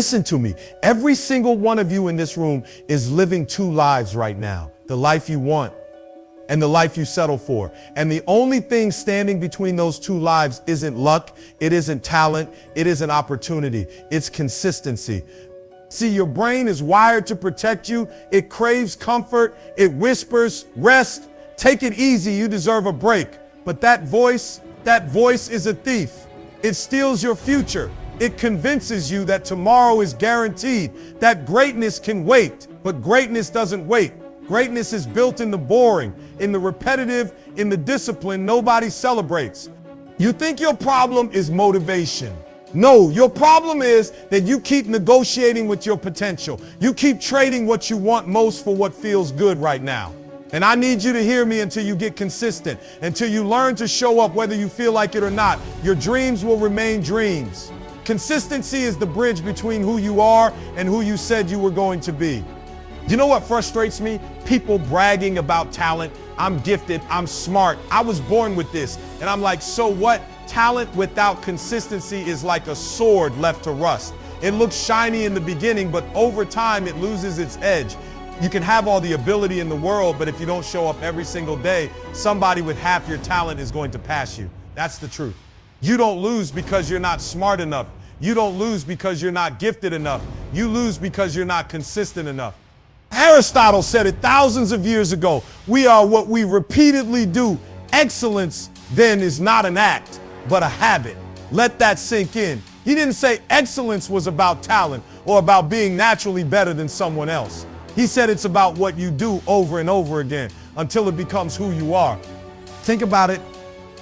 Listen to me. Every single one of you in this room is living two lives right now. The life you want and the life you settle for. And the only thing standing between those two lives isn't luck, it isn't talent, it isn't opportunity, it's consistency. See, your brain is wired to protect you. It craves comfort. It whispers, rest, take it easy, you deserve a break. But that voice is a thief. It steals your future. It convinces you that tomorrow is guaranteed, that greatness can wait, but greatness doesn't wait. Greatness is built in the boring, in the repetitive, in the discipline nobody celebrates. You think your problem is motivation. No, your problem is that you keep negotiating with your potential. You keep trading what you want most for what feels good right now. And I need you to hear me until you get consistent, until you learn to show up whether you feel like it or not. Your dreams will remain dreams. Consistency is the bridge between who you are and who you said you were going to be. You know what frustrates me? People bragging about talent. I'm gifted, I'm smart, I was born with this. And I'm like, so what? Talent without consistency is like a sword left to rust. It looks shiny in the beginning, but over time it loses its edge. You can have all the ability in the world, but if you don't show up every single day, somebody with half your talent is going to pass you. That's the truth. You don't lose because you're not smart enough. You don't lose because you're not gifted enough. You lose because you're not consistent enough. Aristotle said it thousands of years ago. We are what we repeatedly do. Excellence then is not an act, but a habit. Let that sink in. He didn't say excellence was about talent or about being naturally better than someone else. He said it's about what you do over and over again until it becomes who you are. Think about it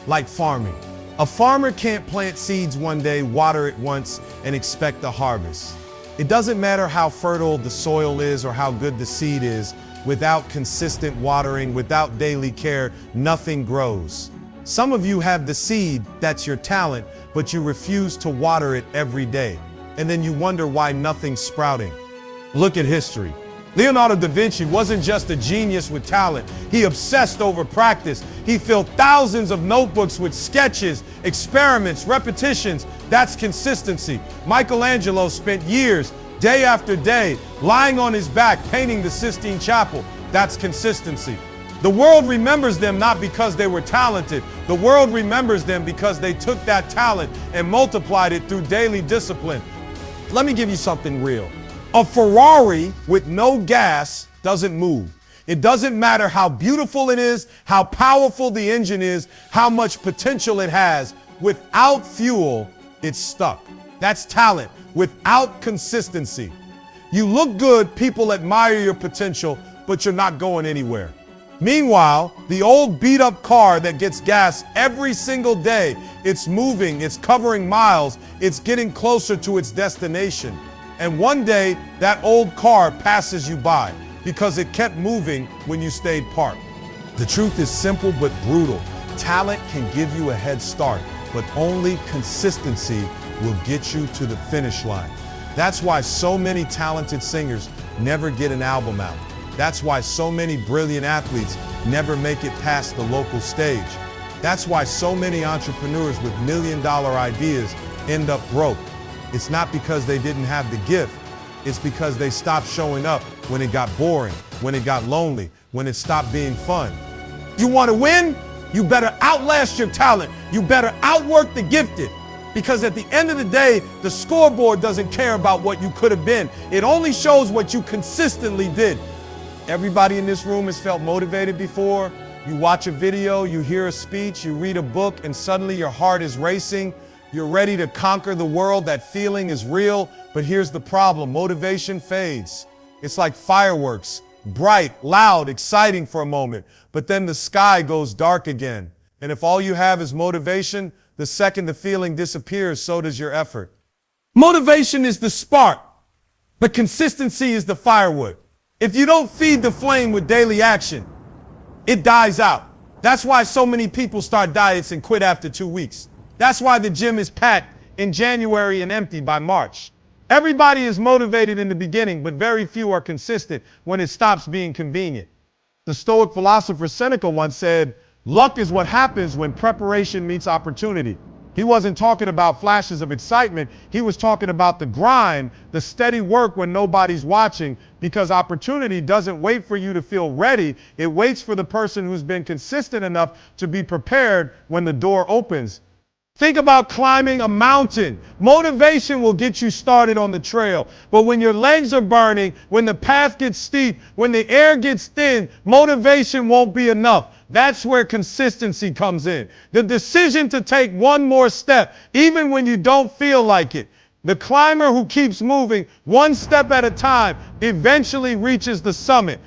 like farming. A farmer can't plant seeds one day, water it once, and expect a harvest. It doesn't matter how fertile the soil is or how good the seed is. Without consistent watering, without daily care, nothing grows. Some of you have the seed, that's your talent, but you refuse to water it every day. And then you wonder why nothing's sprouting. Look at history. Leonardo da Vinci wasn't just a genius with talent. He obsessed over practice. He filled thousands of notebooks with sketches, experiments, repetitions. That's consistency. Michelangelo spent years, day after day, lying on his back, painting the Sistine Chapel. That's consistency. The world remembers them not because they were talented. The world remembers them because they took that talent and multiplied it through daily discipline. Let me give you something real. A Ferrari with no gas doesn't move. It doesn't matter how beautiful it is, how powerful the engine is, how much potential it has. Without fuel, it's stuck. That's talent without consistency. You look good, people admire your potential, but you're not going anywhere. Meanwhile, the old beat-up car that gets gas every single day, it's moving, it's covering miles, it's getting closer to its destination. And one day, that old car passes you by because it kept moving when you stayed parked. The truth is simple but brutal. Talent can give you a head start, but only consistency will get you to the finish line. That's why so many talented singers never get an album out. That's why so many brilliant athletes never make it past the local stage. That's why so many entrepreneurs with million-dollar ideas end up broke. It's not because they didn't have the gift. It's because they stopped showing up when it got boring, when it got lonely, when it stopped being fun. You want to win? You better outlast your talent. You better outwork the gifted. Because at the end of the day, the scoreboard doesn't care about what you could have been. It only shows what you consistently did. Everybody in this room has felt motivated before. You watch a video, you hear a speech, you read a book, and suddenly your heart is racing. You're ready to conquer the world. That feeling is real, but here's the problem. Motivation fades. It's like fireworks, bright, loud, exciting for a moment, but then the sky goes dark again. And if all you have is motivation, the second the feeling disappears, so does your effort. Motivation is the spark, but consistency is the firewood. If you don't feed the flame with daily action, it dies out. That's why so many people start diets and quit after 2 weeks. That's why the gym is packed in January and empty by March. Everybody is motivated in the beginning, but very few are consistent when it stops being convenient. The Stoic philosopher Seneca once said, "Luck is what happens when preparation meets opportunity." He wasn't talking about flashes of excitement. He was talking about the grind, the steady work when nobody's watching, because opportunity doesn't wait for you to feel ready. It waits for the person who's been consistent enough to be prepared when the door opens. Think about climbing a mountain. Motivation will get you started on the trail. But when your legs are burning, when the path gets steep, when the air gets thin, motivation won't be enough. That's where consistency comes in. The decision to take one more step, even when you don't feel like it. The climber who keeps moving one step at a time eventually reaches the summit.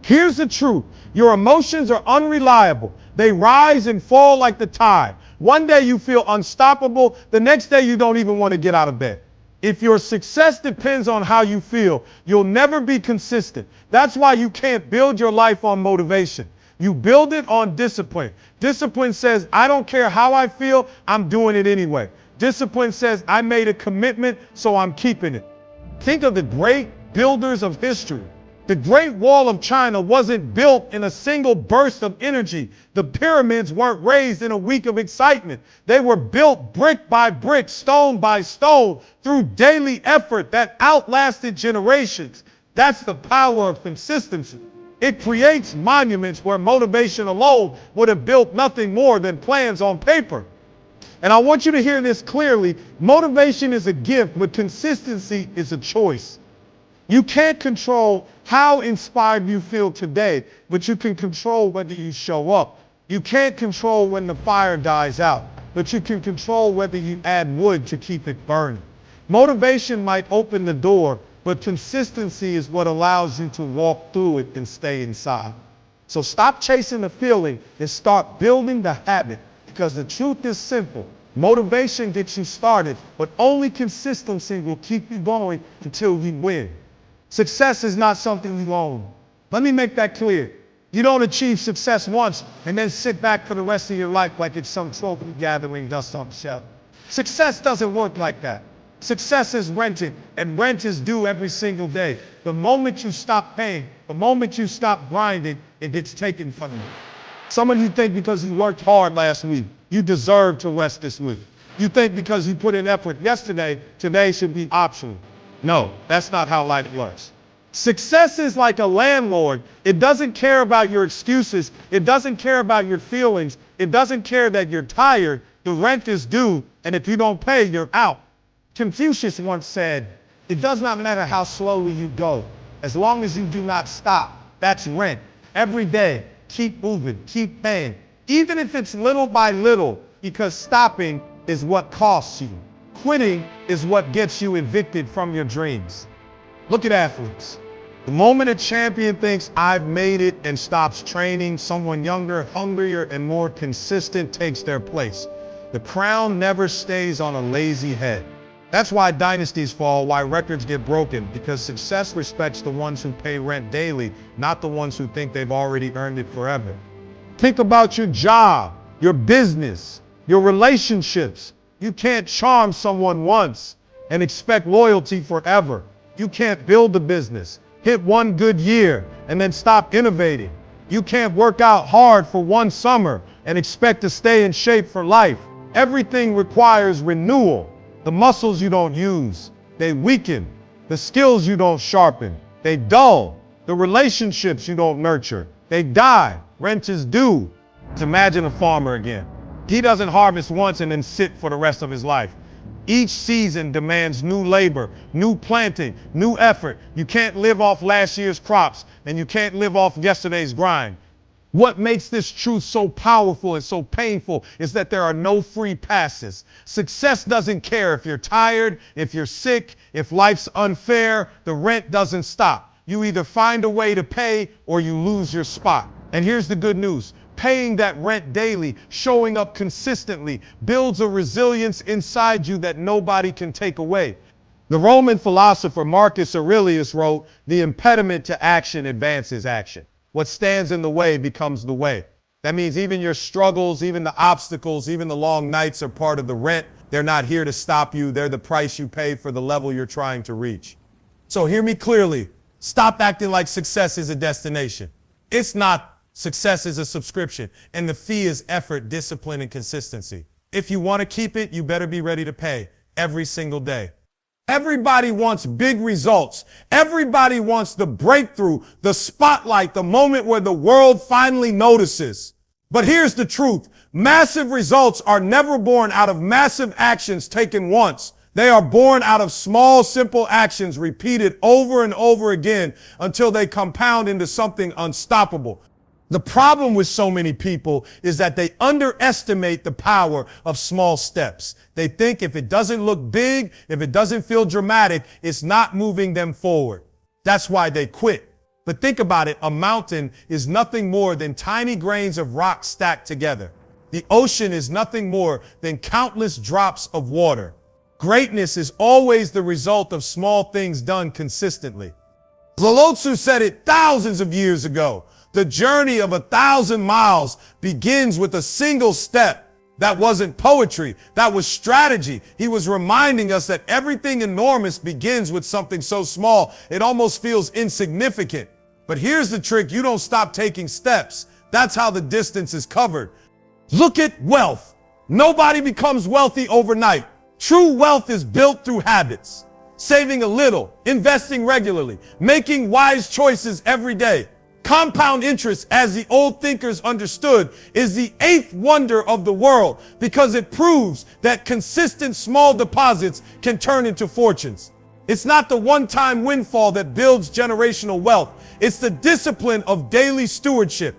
Here's the truth. Your emotions are unreliable. They rise and fall like the tide. One day you feel unstoppable. The next day you don't even want to get out of bed. If your success depends on how you feel, you'll never be consistent. That's why you can't build your life on motivation. You build it on discipline. Discipline says, I don't care how I feel, I'm doing it anyway. Discipline says, I made a commitment, so I'm keeping it. Think of the great builders of history. The Great Wall of China wasn't built in a single burst of energy. The pyramids weren't raised in a week of excitement. They were built brick by brick, stone by stone, through daily effort that outlasted generations. That's the power of consistency. It creates monuments where motivation alone would have built nothing more than plans on paper. And I want you to hear this clearly. Motivation is a gift, but consistency is a choice. You can't control how inspired you feel today, but you can control whether you show up. You can't control when the fire dies out, but you can control whether you add wood to keep it burning. Motivation might open the door, but consistency is what allows you to walk through it and stay inside. So stop chasing the feeling and start building the habit, because the truth is simple. Motivation gets you started, but only consistency will keep you going until you win. Success is not something you own. Let me make that clear. You don't achieve success once and then sit back for the rest of your life like it's some trophy gathering dust on the shelf. Success doesn't work like that. Success is rented, and rent is due every single day. The moment you stop paying, the moment you stop grinding, it gets taken from you. Some of you think because you worked hard last week, you deserve to rest this week. You think because you put in effort yesterday, today should be optional. No, that's not how life works. Success is like a landlord. It doesn't care about your excuses. It doesn't care about your feelings. It doesn't care that you're tired. The rent is due, and if you don't pay, you're out. Confucius once said, it does not matter how slowly you go, as long as you do not stop. That's rent. Every day, keep moving, keep paying, even if it's little by little, because stopping is what costs you. Quitting is what gets you evicted from your dreams. Look at athletes. The moment a champion thinks, I've made it, and stops training, someone younger, hungrier, and more consistent takes their place. The crown never stays on a lazy head. That's why dynasties fall, why records get broken, because success respects the ones who pay rent daily, not the ones who think they've already earned it forever. Think about your job, your business, your relationships. You can't charm someone once and expect loyalty forever. You can't build a business, hit one good year, and then stop innovating. You can't work out hard for one summer and expect to stay in shape for life. Everything requires renewal. The muscles you don't use, they weaken. The skills you don't sharpen, they dull. The relationships you don't nurture, they die. Rent is due. Imagine a farmer again. He doesn't harvest once and then sit for the rest of his life. Each season demands new labor, new planting, new effort. You can't live off last year's crops, and you can't live off yesterday's grind. What makes this truth so powerful and so painful is that there are no free passes. Success doesn't care if you're tired, if you're sick, if life's unfair. The rent doesn't stop. You either find a way to pay or you lose your spot. And here's the good news. Paying that rent daily, showing up consistently, builds a resilience inside you that nobody can take away. The Roman philosopher Marcus Aurelius wrote, "The impediment to action advances action. What stands in the way becomes the way." That means even your struggles, even the obstacles, even the long nights are part of the rent. They're not here to stop you. They're the price you pay for the level you're trying to reach. So hear me clearly. Stop acting like success is a destination. It's not. Success is a subscription, and the fee is effort, discipline, and consistency. If you want to keep it, you better be ready to pay every single day. Everybody wants big results. Everybody wants the breakthrough, the spotlight, the moment where the world finally notices. But here's the truth. Massive results are never born out of massive actions taken once. They are born out of small, simple actions repeated over and over again until they compound into something unstoppable. The problem with so many people is that they underestimate the power of small steps. They think if it doesn't look big, if it doesn't feel dramatic, it's not moving them forward. That's why they quit. But think about it. A mountain is nothing more than tiny grains of rock stacked together. The ocean is nothing more than countless drops of water. Greatness is always the result of small things done consistently. Lao Tzu said it thousands of years ago. The journey of 1,000 miles begins with a single step. That wasn't poetry. That was strategy. He was reminding us that everything enormous begins with something so small, it almost feels insignificant. But here's the trick. You don't stop taking steps. That's how the distance is covered. Look at wealth. Nobody becomes wealthy overnight. True wealth is built through habits. Saving a little, investing regularly, making wise choices every day. Compound interest, as the old thinkers understood, is the eighth wonder of the world because it proves that consistent small deposits can turn into fortunes. It's not the one-time windfall that builds generational wealth. It's the discipline of daily stewardship.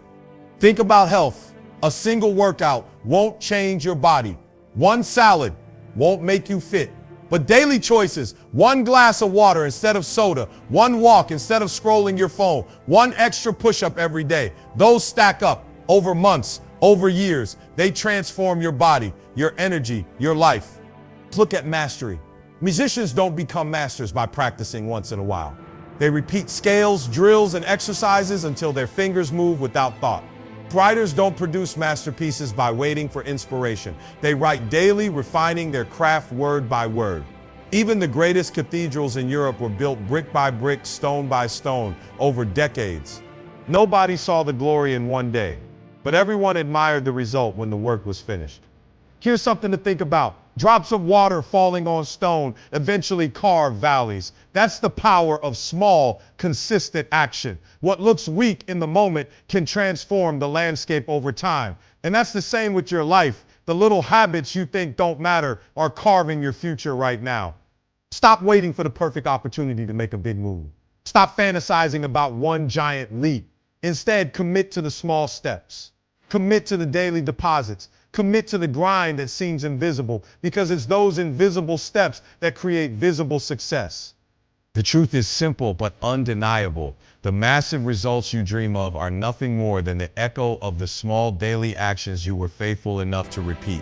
Think about health. A single workout won't change your body. One salad won't make you fit. But daily choices, one glass of water instead of soda, one walk instead of scrolling your phone, one extra push-up every day, those stack up over months, over years. They transform your body, your energy, your life. Look at mastery. Musicians don't become masters by practicing once in a while. They repeat scales, drills, and exercises until their fingers move without thought. Writers don't produce masterpieces by waiting for inspiration. They write daily, refining their craft word by word. Even the greatest cathedrals in Europe were built brick by brick, stone by stone, over decades. Nobody saw the glory in one day, but everyone admired the result when the work was finished. Here's something to think about. Drops of water falling on stone eventually carve valleys. That's the power of small, consistent action. What looks weak in the moment can transform the landscape over time. And that's the same with your life. The little habits you think don't matter are carving your future right now. Stop waiting for the perfect opportunity to make a big move. Stop fantasizing about one giant leap. Instead, commit to the small steps. Commit to the daily deposits. Commit to the grind that seems invisible, because it's those invisible steps that create visible success. The truth is simple but undeniable. The massive results you dream of are nothing more than the echo of the small daily actions you were faithful enough to repeat.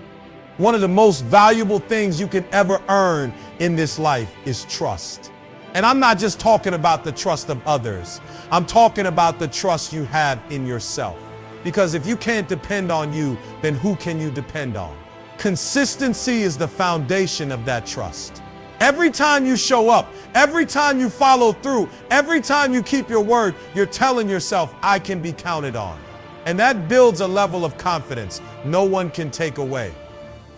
One of the most valuable things you can ever earn in this life is trust. And I'm not just talking about the trust of others. I'm talking about the trust you have in yourself. Because if you can't depend on you, then who can you depend on? Consistency is the foundation of that trust. Every time you show up, every time you follow through, every time you keep your word, you're telling yourself, I can be counted on. And that builds a level of confidence no one can take away.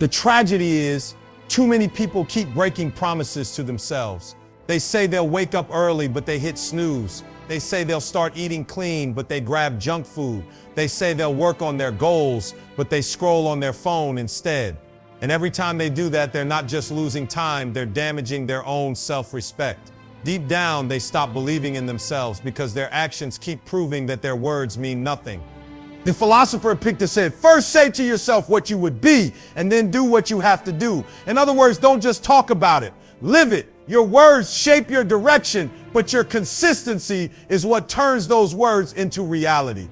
The tragedy is, too many people keep breaking promises to themselves. They say they'll wake up early, but they hit snooze. They say they'll start eating clean, but they grab junk food. They say they'll work on their goals, but they scroll on their phone instead. And every time they do that, they're not just losing time, they're damaging their own self-respect. Deep down, they stop believing in themselves because their actions keep proving that their words mean nothing. The philosopher Epictetus said, first say to yourself what you would be, and then do what you have to do. In other words, don't just talk about it, live it. Your words shape your direction, but your consistency is what turns those words into reality.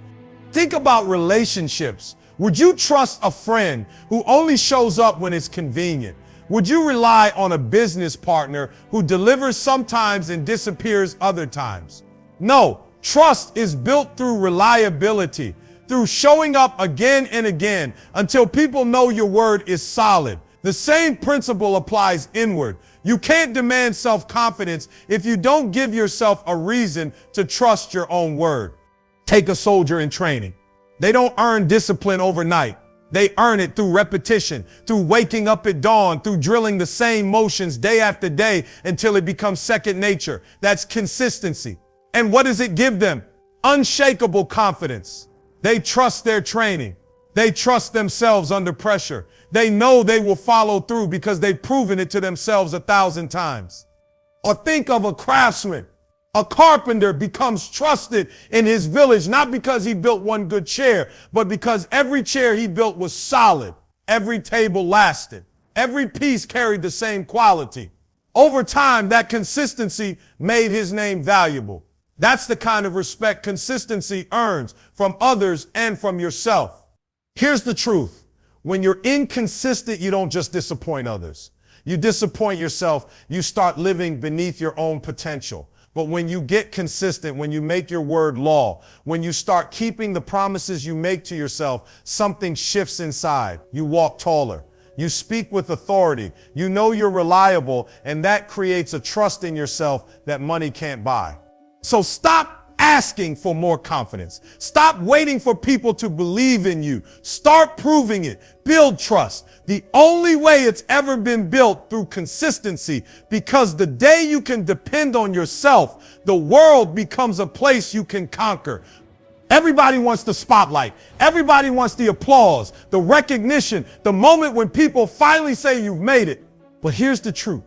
Think about relationships. Would you trust a friend who only shows up when it's convenient? Would you rely on a business partner who delivers sometimes and disappears other times? No, trust is built through reliability, through showing up again and again until people know your word is solid. The same principle applies inward. You can't demand self-confidence if you don't give yourself a reason to trust your own word. Take a soldier in training. They don't earn discipline overnight. They earn it through repetition, through waking up at dawn, through drilling the same motions day after day until it becomes second nature. That's consistency. And what does it give them? Unshakable confidence. They trust their training. They trust themselves under pressure. They know they will follow through because they've proven it to themselves 1,000 times. Or think of a craftsman. A carpenter becomes trusted in his village, not because he built one good chair, but because every chair he built was solid. Every table lasted. Every piece carried the same quality. Over time, that consistency made his name valuable. That's the kind of respect consistency earns from others and from yourself. Here's the truth. When you're inconsistent, you don't just disappoint others. You disappoint yourself. You start living beneath your own potential. But when you get consistent, when you make your word law, when you start keeping the promises you make to yourself, something shifts inside. You walk taller. You speak with authority. You know you're reliable, and that creates a trust in yourself that money can't buy. So stop asking for more confidence. Stop waiting for people to believe in you. Start proving it. Build trust. The only way it's ever been built through consistency, because the day you can depend on yourself, the world becomes a place you can conquer. Everybody wants the spotlight. Everybody wants the applause, the recognition, the moment when people finally say you've made it. But here's the truth.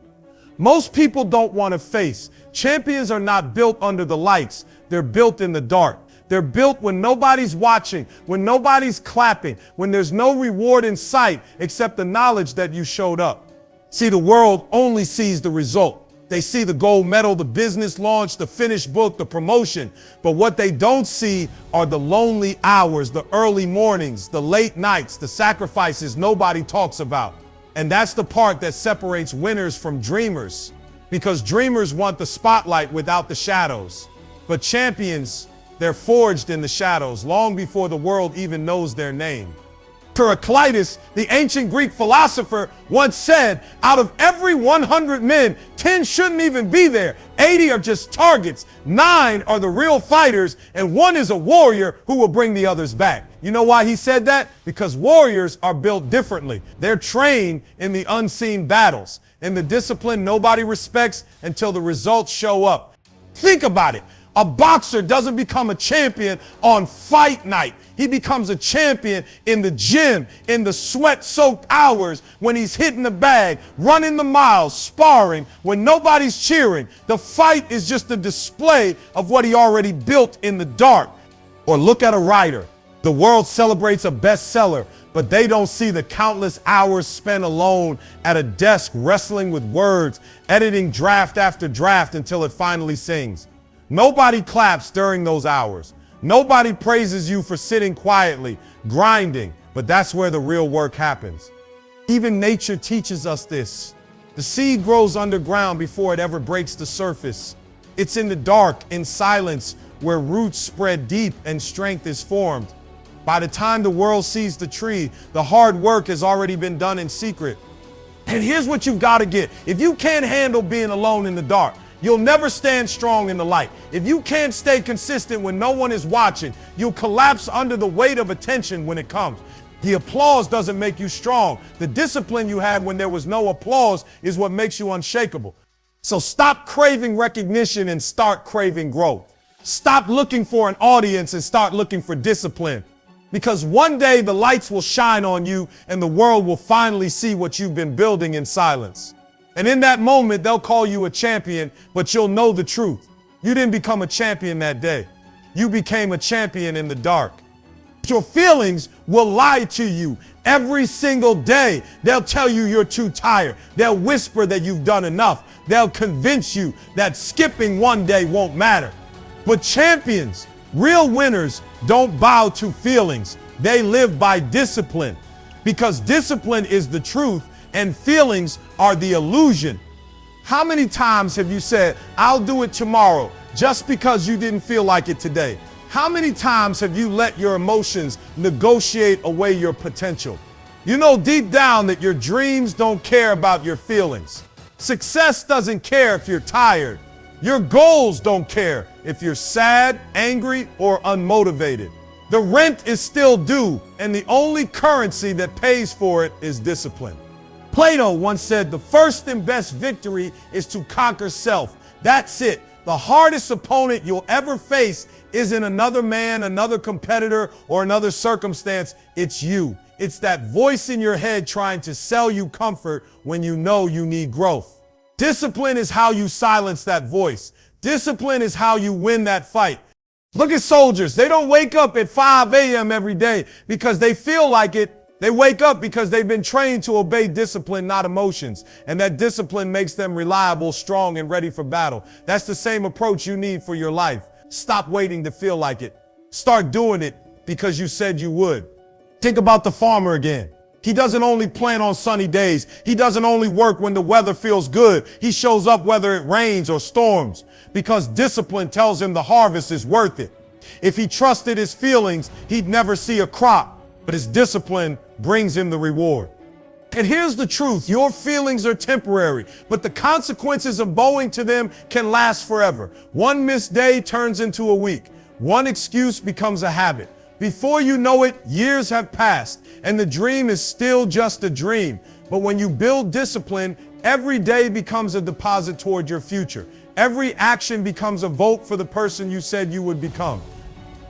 Most people don't want to face. Champions are not built under the lights. They're built in the dark. They're built when nobody's watching, when nobody's clapping, when there's no reward in sight except the knowledge that you showed up. See, the world only sees the result. They see the gold medal, the business launch, the finished book, the promotion. But what they don't see are the lonely hours, the early mornings, the late nights, the sacrifices nobody talks about. And that's the part that separates winners from dreamers, because dreamers want the spotlight without the shadows. But champions, they're forged in the shadows long before the world even knows their name. Heraclitus, the ancient Greek philosopher, once said, out of every 100 men, 10 shouldn't even be there. 80 are just targets. 9 are the real fighters, and 1 is a warrior who will bring the others back. You know why he said that? Because warriors are built differently. They're trained in the unseen battles, in the discipline nobody respects until the results show up. Think about it. A boxer doesn't become a champion on fight night. He becomes a champion in the gym, in the sweat-soaked hours when he's hitting the bag, running the miles, sparring, when nobody's cheering. The fight is just a display of what he already built in the dark. Or look at a writer. The world celebrates a bestseller, but they don't see the countless hours spent alone at a desk wrestling with words, editing draft after draft until it finally sings. Nobody claps during those hours. Nobody praises you for sitting quietly, grinding, but that's where the real work happens. Even nature teaches us this. The seed grows underground before it ever breaks the surface. It's in the dark, in silence, where roots spread deep and strength is formed. By the time the world sees the tree, the hard work has already been done in secret. And here's what you've got to get. If you can't handle being alone in the dark, you'll never stand strong in the light. If you can't stay consistent when no one is watching, you'll collapse under the weight of attention when it comes. The applause doesn't make you strong. The discipline you had when there was no applause is what makes you unshakable. So stop craving recognition and start craving growth. Stop looking for an audience and start looking for discipline. Because one day the lights will shine on you and the world will finally see what you've been building in silence. And in that moment, they'll call you a champion, but you'll know the truth. You didn't become a champion that day. You became a champion in the dark. Your feelings will lie to you every single day. They'll tell you you're too tired. They'll whisper that you've done enough. They'll convince you that skipping one day won't matter. But champions, real winners, don't bow to feelings. They live by discipline, because discipline is the truth and feelings are the illusion. How many times have you said, I'll do it tomorrow, just because you didn't feel like it today? How many times have you let your emotions negotiate away your potential? You know deep down that your dreams don't care about your feelings. Success doesn't care if you're tired. Your goals don't care if you're sad, angry, or unmotivated. The rent is still due, and the only currency that pays for it is discipline. Plato once said, the first and best victory is to conquer self. That's it. The hardest opponent you'll ever face isn't another man, another competitor, or another circumstance. It's you. It's that voice in your head trying to sell you comfort when you know you need growth. Discipline is how you silence that voice. Discipline is how you win that fight. Look at soldiers. They don't wake up at 5 a.m. every day because they feel like it. They wake up because they've been trained to obey discipline, not emotions. And that discipline makes them reliable, strong, and ready for battle. That's the same approach you need for your life. Stop waiting to feel like it. Start doing it because you said you would. Think about the farmer again. He doesn't only plant on sunny days. He doesn't only work when the weather feels good. He shows up whether it rains or storms because discipline tells him the harvest is worth it. If he trusted his feelings, he'd never see a crop, but his discipline brings him the reward. And here's the truth. Your feelings are temporary, but the consequences of bowing to them can last forever. One missed day turns into a week. One excuse becomes a habit. Before you know it, years have passed, and the dream is still just a dream. But when you build discipline, every day becomes a deposit toward your future. Every action becomes a vote for the person you said you would become.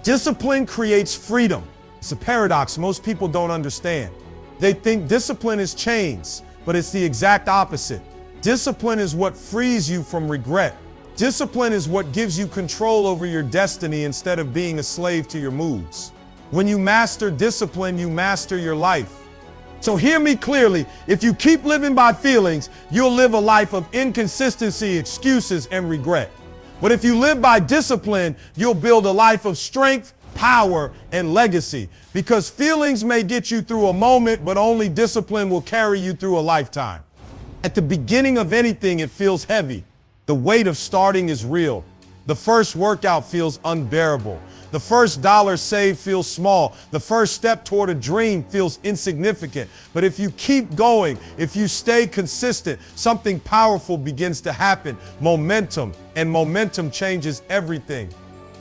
Discipline creates freedom. It's a paradox most people don't understand. They think discipline is chains, but it's the exact opposite. Discipline is what frees you from regret. Discipline is what gives you control over your destiny instead of being a slave to your moods. When you master discipline, you master your life. So hear me clearly. If you keep living by feelings, you'll live a life of inconsistency, excuses, and regret. But if you live by discipline, you'll build a life of strength, power, and legacy. Because feelings may get you through a moment, but only discipline will carry you through a lifetime. At the beginning of anything, it feels heavy. The weight of starting is real. The first workout feels unbearable. The first dollar saved feels small. The first step toward a dream feels insignificant. But if you keep going, if you stay consistent, something powerful begins to happen. Momentum, and momentum changes everything.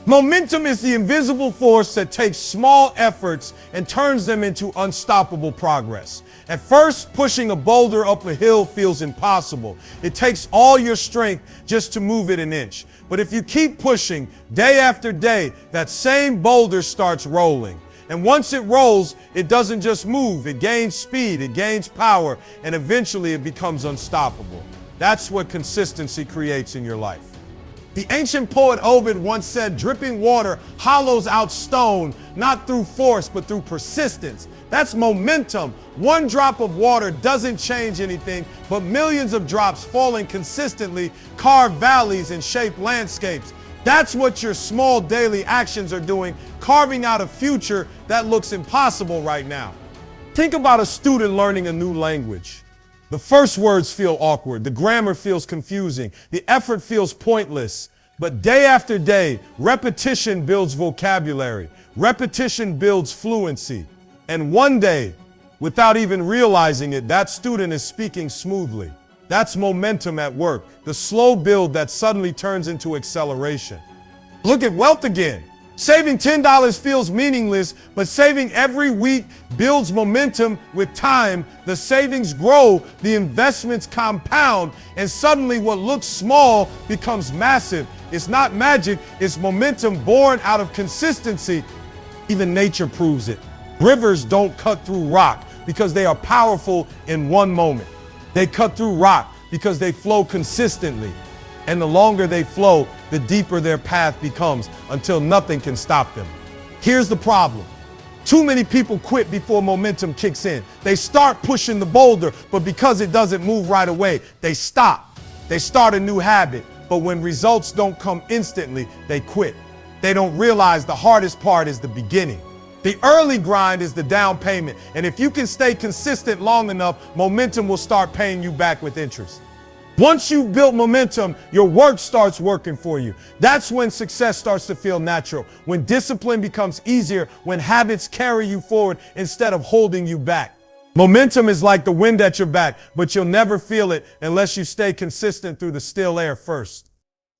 Momentum is the invisible force that takes small efforts and turns them into unstoppable progress. At first, pushing a boulder up a hill feels impossible. It takes all your strength just to move it an inch. But if you keep pushing day after day, that same boulder starts rolling. And once it rolls, it doesn't just move, it gains speed, it gains power, and eventually it becomes unstoppable. That's what consistency creates in your life. The ancient poet Ovid once said, dripping water hollows out stone, not through force, but through persistence. That's momentum. One drop of water doesn't change anything, but millions of drops falling consistently carve valleys and shape landscapes. That's what your small daily actions are doing, carving out a future that looks impossible right now. Think about a student learning a new language. The first words feel awkward, the grammar feels confusing, the effort feels pointless. But day after day, repetition builds vocabulary, repetition builds fluency. And one day, without even realizing it, that student is speaking smoothly. That's momentum at work, the slow build that suddenly turns into acceleration. Look at wealth again. Saving $10 feels meaningless, but saving every week builds momentum. With time, the savings grow, the investments compound, and suddenly what looks small becomes massive. It's not magic, it's momentum born out of consistency. Even nature proves it. Rivers don't cut through rock because they are powerful in one moment. They cut through rock because they flow consistently. And the longer they flow, the deeper their path becomes until nothing can stop them. Here's the problem. Too many people quit before momentum kicks in. They start pushing the boulder, but because it doesn't move right away, they stop. They start a new habit, but when results don't come instantly, they quit. They don't realize the hardest part is the beginning. The early grind is the down payment, and if you can stay consistent long enough, momentum will start paying you back with interest. Once you've built momentum, your work starts working for you. That's when success starts to feel natural, when discipline becomes easier, when habits carry you forward instead of holding you back. Momentum is like the wind at your back, but you'll never feel it unless you stay consistent through the still air first.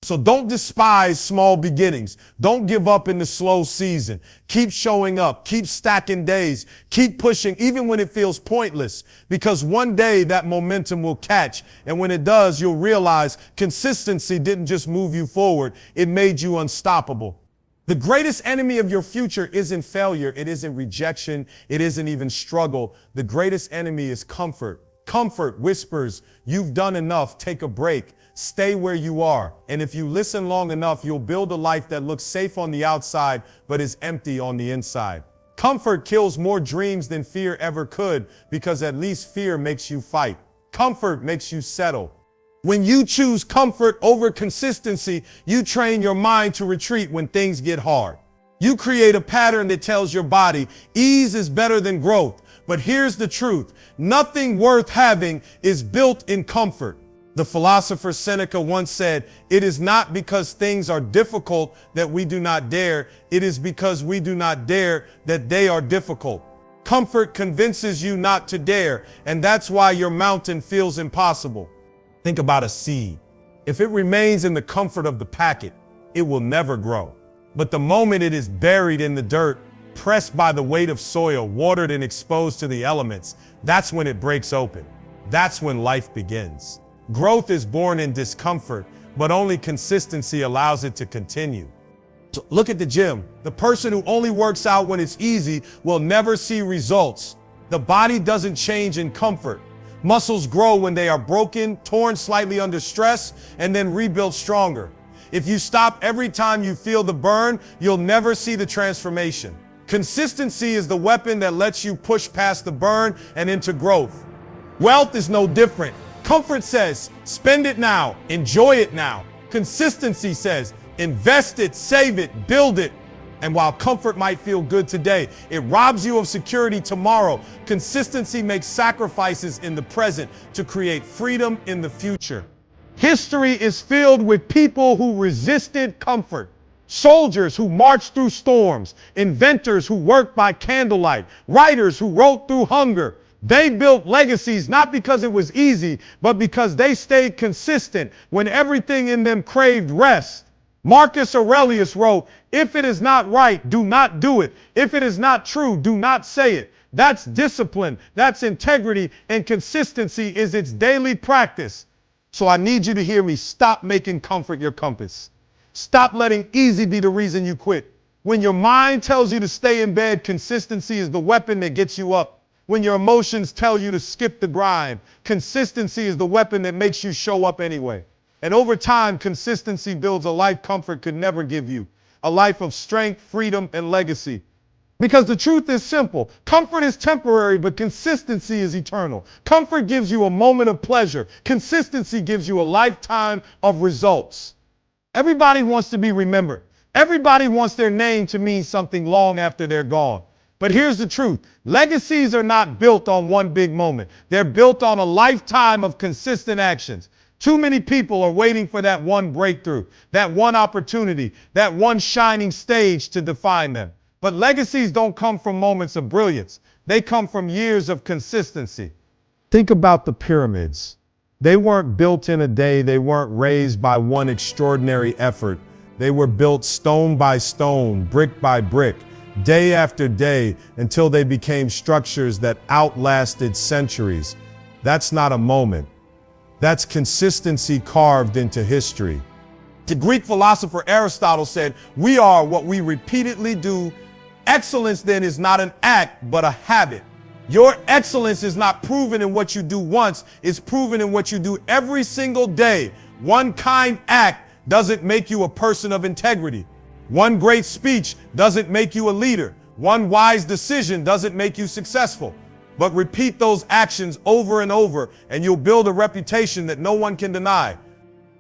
So don't despise small beginnings. Don't give up in the slow season. Keep showing up. Keep stacking days. Keep pushing even when it feels pointless, because one day that momentum will catch. And when it does, you'll realize consistency didn't just move you forward. It made you unstoppable. The greatest enemy of your future isn't failure. It isn't rejection. It isn't even struggle. The greatest enemy is comfort. Comfort whispers, you've done enough. Take a break. Stay where you are. And if you listen long enough, you'll build a life that looks safe on the outside, but is empty on the inside. Comfort kills more dreams than fear ever could, because at least fear makes you fight. Comfort makes you settle. When you choose comfort over consistency, you train your mind to retreat when things get hard. You create a pattern that tells your body, ease is better than growth. But here's the truth. Nothing worth having is built in comfort. The philosopher Seneca once said, it is not because things are difficult that we do not dare. It is because we do not dare that they are difficult. Comfort convinces you not to dare, and that's why your mountain feels impossible. Think about a seed. If it remains in the comfort of the packet, it will never grow. But the moment it is buried in the dirt, pressed by the weight of soil, watered and exposed to the elements, that's when it breaks open. That's when life begins. Growth is born in discomfort, but only consistency allows it to continue. So look at the gym. The person who only works out when it's easy will never see results. The body doesn't change in comfort. Muscles grow when they are broken, torn slightly under stress, and then rebuilt stronger. If you stop every time you feel the burn, you'll never see the transformation. Consistency is the weapon that lets you push past the burn and into growth. Wealth is no different. Comfort says, spend it now, enjoy it now. Consistency says, invest it, save it, build it. And while comfort might feel good today, it robs you of security tomorrow. Consistency makes sacrifices in the present to create freedom in the future. History is filled with people who resisted comfort. Soldiers who marched through storms, inventors who worked by candlelight, writers who wrote through hunger. They built legacies not because it was easy, but because they stayed consistent when everything in them craved rest. Marcus Aurelius wrote, if it is not right, do not do it. If it is not true, do not say it. That's discipline, that's integrity, and consistency is its daily practice. So I need you to hear me. Stop making comfort your compass. Stop letting easy be the reason you quit. When your mind tells you to stay in bed, consistency is the weapon that gets you up. When your emotions tell you to skip the grind, consistency is the weapon that makes you show up anyway. And over time, consistency builds a life comfort could never give you. A life of strength, freedom, and legacy. Because the truth is simple. Comfort is temporary, but consistency is eternal. Comfort gives you a moment of pleasure. Consistency gives you a lifetime of results. Everybody wants to be remembered. Everybody wants their name to mean something long after they're gone. But here's the truth. Legacies are not built on one big moment. They're built on a lifetime of consistent actions. Too many people are waiting for that one breakthrough, that one opportunity, that one shining stage to define them. But legacies don't come from moments of brilliance. They come from years of consistency. Think about the pyramids. They weren't built in a day. They weren't raised by one extraordinary effort. They were built stone by stone, brick by brick, day after day, until they became structures that outlasted centuries. That's not a moment. That's consistency carved into history. The Greek philosopher Aristotle said, we are what we repeatedly do. Excellence then is not an act, but a habit. Your excellence is not proven in what you do once, it's proven in what you do every single day. One kind act doesn't make you a person of integrity. One great speech doesn't make you a leader. One wise decision doesn't make you successful. But repeat those actions over and over, and you'll build a reputation that no one can deny.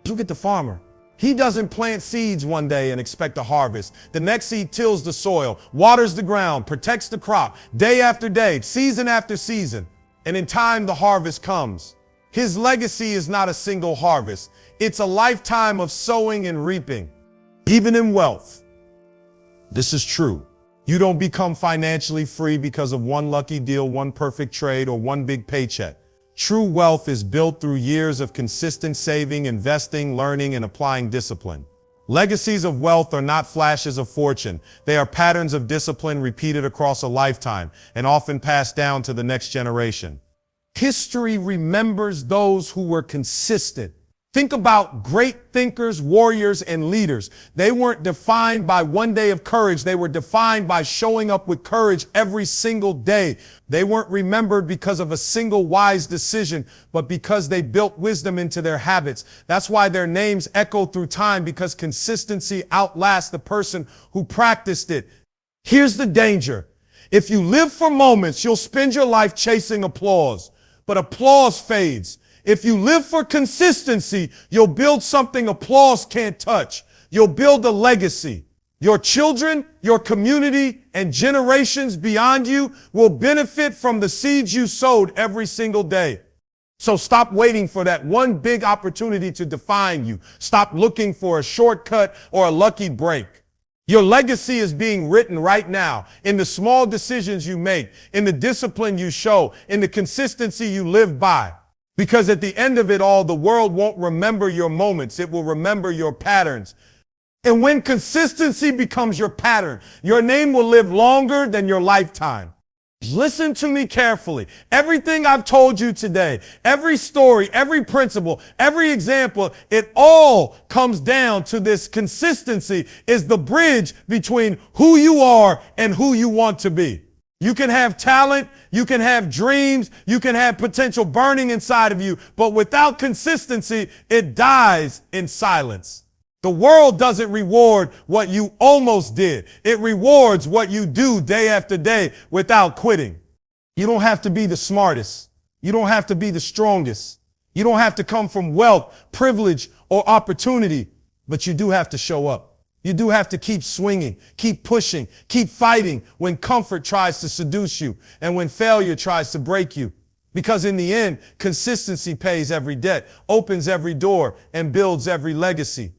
Look at the farmer. He doesn't plant seeds one day and expect a harvest. The next he tills the soil, waters the ground, protects the crop, day after day, season after season. And in time, the harvest comes. His legacy is not a single harvest. It's a lifetime of sowing and reaping. Even in wealth, this is true. You don't become financially free because of one lucky deal, one perfect trade, or one big paycheck. True wealth is built through years of consistent saving, investing, learning, and applying discipline. Legacies of wealth are not flashes of fortune. They are patterns of discipline repeated across a lifetime and often passed down to the next generation. History remembers those who were consistent. Think about great thinkers, warriors, and leaders. They weren't defined by one day of courage. They were defined by showing up with courage every single day. They weren't remembered because of a single wise decision, but because they built wisdom into their habits. That's why their names echo through time, because consistency outlasts the person who practiced it. Here's the danger. If you live for moments, you'll spend your life chasing applause, but applause fades. If you live for consistency, you'll build something applause can't touch. You'll build a legacy. Your children, your community, and generations beyond you will benefit from the seeds you sowed every single day. So stop waiting for that one big opportunity to define you. Stop looking for a shortcut or a lucky break. Your legacy is being written right now in the small decisions you make, in the discipline you show, in the consistency you live by. Because at the end of it all, the world won't remember your moments. It will remember your patterns. And when consistency becomes your pattern, your name will live longer than your lifetime. Listen to me carefully. Everything I've told you today, every story, every principle, every example, it all comes down to this: consistency is the bridge between who you are and who you want to be. You can have talent, you can have dreams, you can have potential burning inside of you, but without consistency, it dies in silence. The world doesn't reward what you almost did. It rewards what you do day after day without quitting. You don't have to be the smartest. You don't have to be the strongest. You don't have to come from wealth, privilege, or opportunity, but you do have to show up. You do have to keep swinging, keep pushing, keep fighting when comfort tries to seduce you and when failure tries to break you. Because in the end, consistency pays every debt, opens every door, and builds every legacy.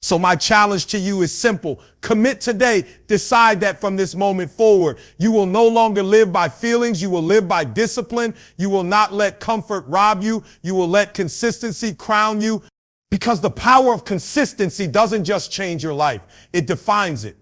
So my challenge to you is simple. Commit today. Decide that from this moment forward, you will no longer live by feelings. You will live by discipline. You will not let comfort rob you. You will let consistency crown you. Because the power of consistency doesn't just change your life, it defines it.